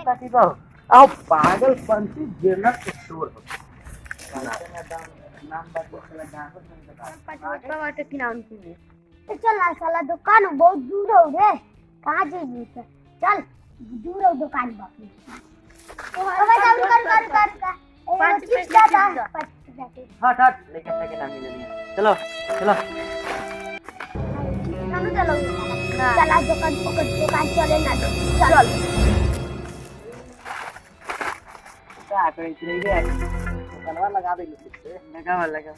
ताकि बा आओ पागल पंछी जनरल स्टोर हो नाम बात बोला नाम पटवा वाटे की नाम की चल ना साला दुकान बहुत दूर हो रे कहां जाइए चल दूर हो दुकान बाकी पाँच चिप्स दादा हट हट लेके के नाम ले लिया चलो चलो चलो चला दुकान पकड़ दुकान चले ना चल क्या करे इतने रे दुकानवा लगा दे लगा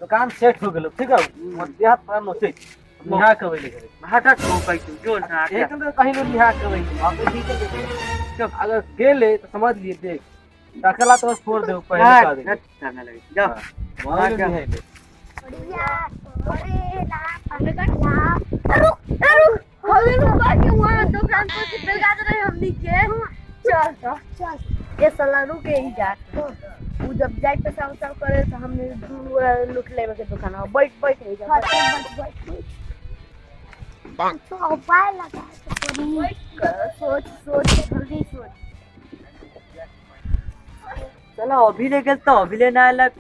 दुकान सेट हो गेलो ठीक है मध्य हाथ पर नोचे निहा कबै ले हट हट हो कहि तू जो ना एक तो कहीं नहीं निहा कबै अब ठीक है जब अगर गेले तो समझ लिए देख रखला तो छोड़ दे पहले का दे करने लगे जा वहां क्या है बढ़िया अरे ना रुक हमें रुका के वहां दुकान पर से लगा रहे हमनी के चल ये साला रुके ही जा वो जब जाए तो सब करे तो हमने लूट लेवे के दुकान बैठ ही जा तो उपाय लगा सोच जल्दी सोच चलो अभी ले गेल तो अभी ले ना अलग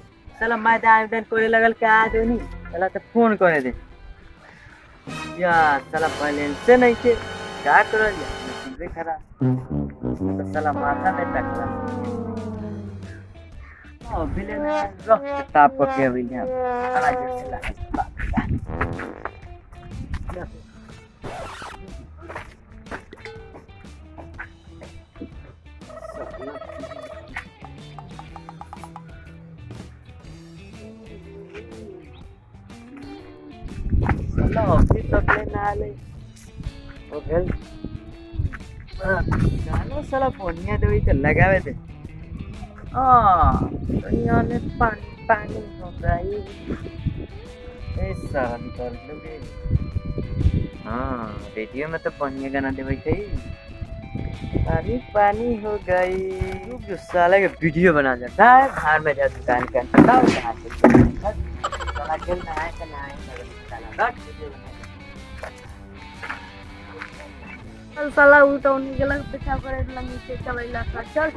चलो मैदान कोई लगल के आ दोनी चला तो फोन करे दे यार चला पहले से नहीं के क्या करो यार नसीबे खराब तो चला माथा नहीं टकरा अभी ले ना रो किताब को के अभी ले चला चला चलो ऑफिस तक लेना आले ओ गेल जानो साला फोनिया देवी तो लगावे दे दुनिया ने पानी हो गई ऐसा निकाल लोगे रेडियो में तो पानी गाना देवे थे पानी हो गई रुक जो साला के वीडियो बना जाता है बाहर में जा दुकान के अंदर बताओ कहाँ से साला खेलना है कि नहीं चल साला उठौनी गेला पेशा करे नीचे चलैला चल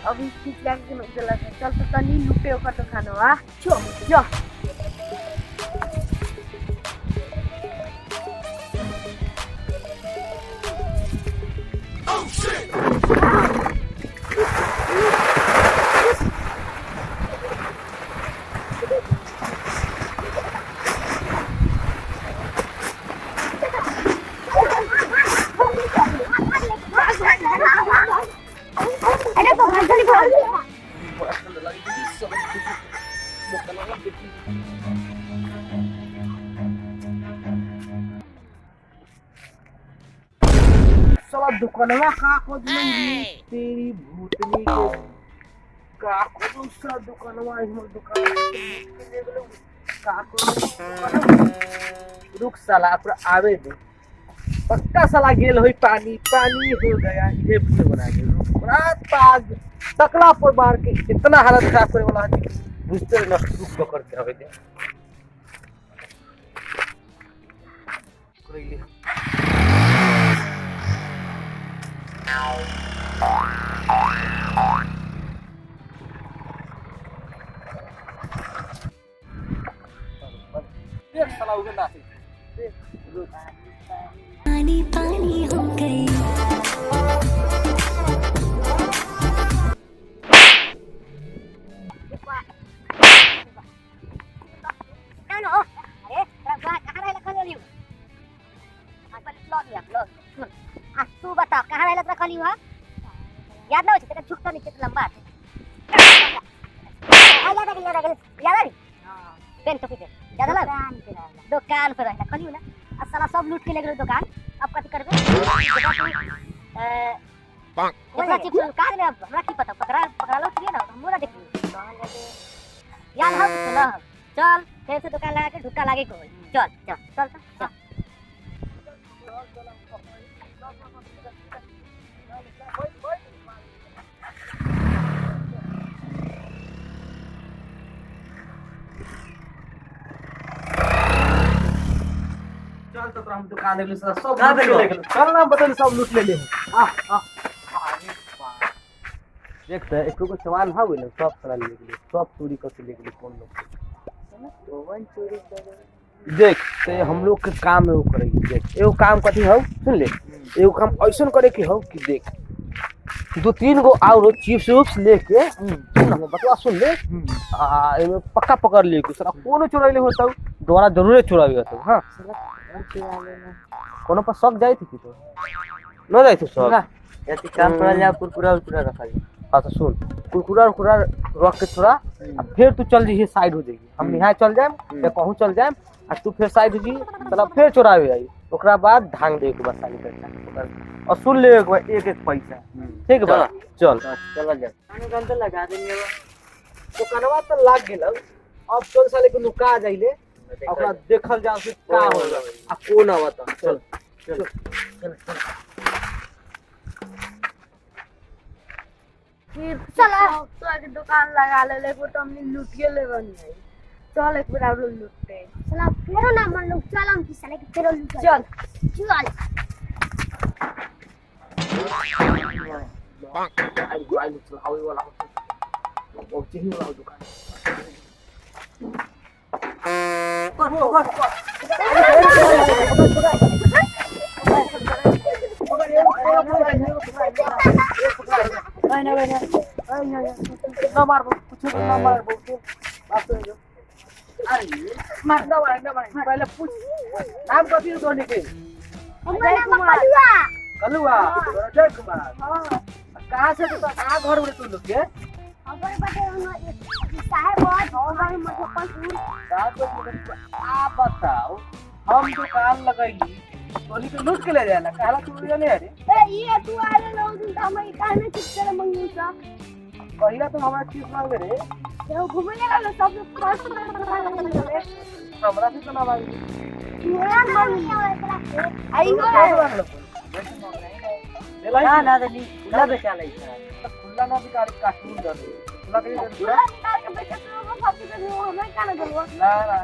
अभी ठीक लाग के गेला चल तो तनी लुटे ओकर तो खानो आ चो साला दुकानवा का खोज नहीं तेरी भूतनी के का खोज सा दुकानवा हमर दुकान का खोज रुक साला पर आवे दे पक्का साला गेल होई पानी हो गया ये वीडियो बना के रात पाग तकला पर मार के इतना हालत खराब करे वाला आदमी बुझते न रुक कर के आवे दे करेली देख साला उधर नाचे पानी पानी हो गई तू बता कहाँ रहला तेरा खाली हुआ याद ना हो तेरा झुकता नीचे लंबा है याद आ रही पेन तो पे याद आला दुकान पे रहला खाली होला आ साला सब लूट के ले गेलो दुकान अब कथि करबे इतना चिप्स का ने हमरा की पता पकड़ा लो ना हम ना देखी याद हो चल चल फिर से दुकान लगा के ढुक्का लागे कोई चल चल चल चल चल तो हम दुकान देख ले सब लूट ले गेल चल ना बदल सब लूट ले ले आ आ अरे देखते हैं एक सामान हाँ ना सब सारा ले गेले सब चोरी करके ले गेले कौन लोग देख ते हम लोग के काम एगो करेगी देख एगो काम कथी हौ सुन ले एगो काम ऐसा करे कि हौ कि देख 2-3 गो और चिप्स उप्स लेके सुन हम बतवा सुन ले एमे पक्का पकड़ ले कि सारा कोनो चोरैले होतौ दोबारा जरूर चोरावे होतौ हां कोनो पर शक जाई थी कि तो न जाई थी शक यदि काम करल जा कुरकुरा उरकुरा रखल हाँ तो सुन कुरकुरा उरकुरा रख के थोड़ा फिर तू चल जी साइड हो जाएगी हम यहाँ चल जाए या कहूँ चल जाए और तू फिर साइड हो जी तब फिर चोरावे आई ओकरा बाद धांग दे के बाद साली पैसा और सुन ले एक पैसा ठीक बा चल चल जा काम तो लगा देंगे तो कनवा तो लाग गेल अब चल साले के नुका जाइले ओकरा देखल जा से का होला आ कोन आवता चल चल चल फिर चला तो आगे दुकान लगा ले लेको तो हमने लूटिए ले बनी है चल एक बार और लूटते चला फेरो ना मन लोग चल हम की साले के फेरो लूट चल चल आई गाइस चलावे वाला बहुत ही वाला दुकान ना मार कुछ ना मार बात तो मार ना पहले पूछ नाम कथी है तोने के हमर नाम कलुआ कलुआ जय कुमार हां कहां से तो कहां घर में तू लोग के हमर बटे साहब बहुत और मुजफ्फरपुर आ बताओ हम दुकान लगाई तोनी के लूट के ले जाना कहला चोरी ले अरे ए ये तू आले लो दिन हम काहे चिप करे मंगू सा पहिला तो हमारा चीज मांगे रे ये घूमे लगा सब फर्स्ट हमरा से तो ना मांगी मेरा नाम नहीं है एकरा आई हो ना ना दली खुला बेचा ले खुला ना बिकारी काटून दे खुला के पूरा निकाल के बेचे तो सब कुछ हमें का ना करवा ना ना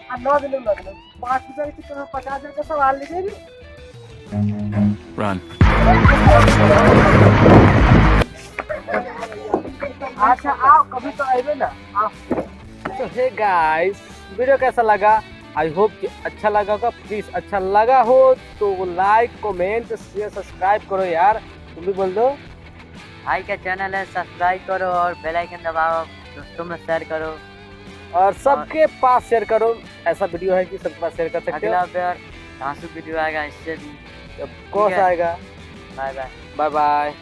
आ 9 दिन लग गए 5 रुपए की तो 50,000 का सवाल लीजिएगी Run. अच्छा आओ कभी तो आइए ना आओ तो हे गाइस वीडियो कैसा लगा आई होप कि अच्छा लगा होगा प्लीज अच्छा लगा हो तो लाइक कमेंट शेयर सब्सक्राइब करो यार तुम भी बोल दो भाई का चैनल है सब्सक्राइब करो और बेल आइकन दबाओ दोस्तों में शेयर करो और सबके पास शेयर करो ऐसा वीडियो है कि सबके पास शेयर कर सकते हो अगला बार धांसू वीडियो आएगा इससे भी कौन सा आएगा बाय बाय बाय बाय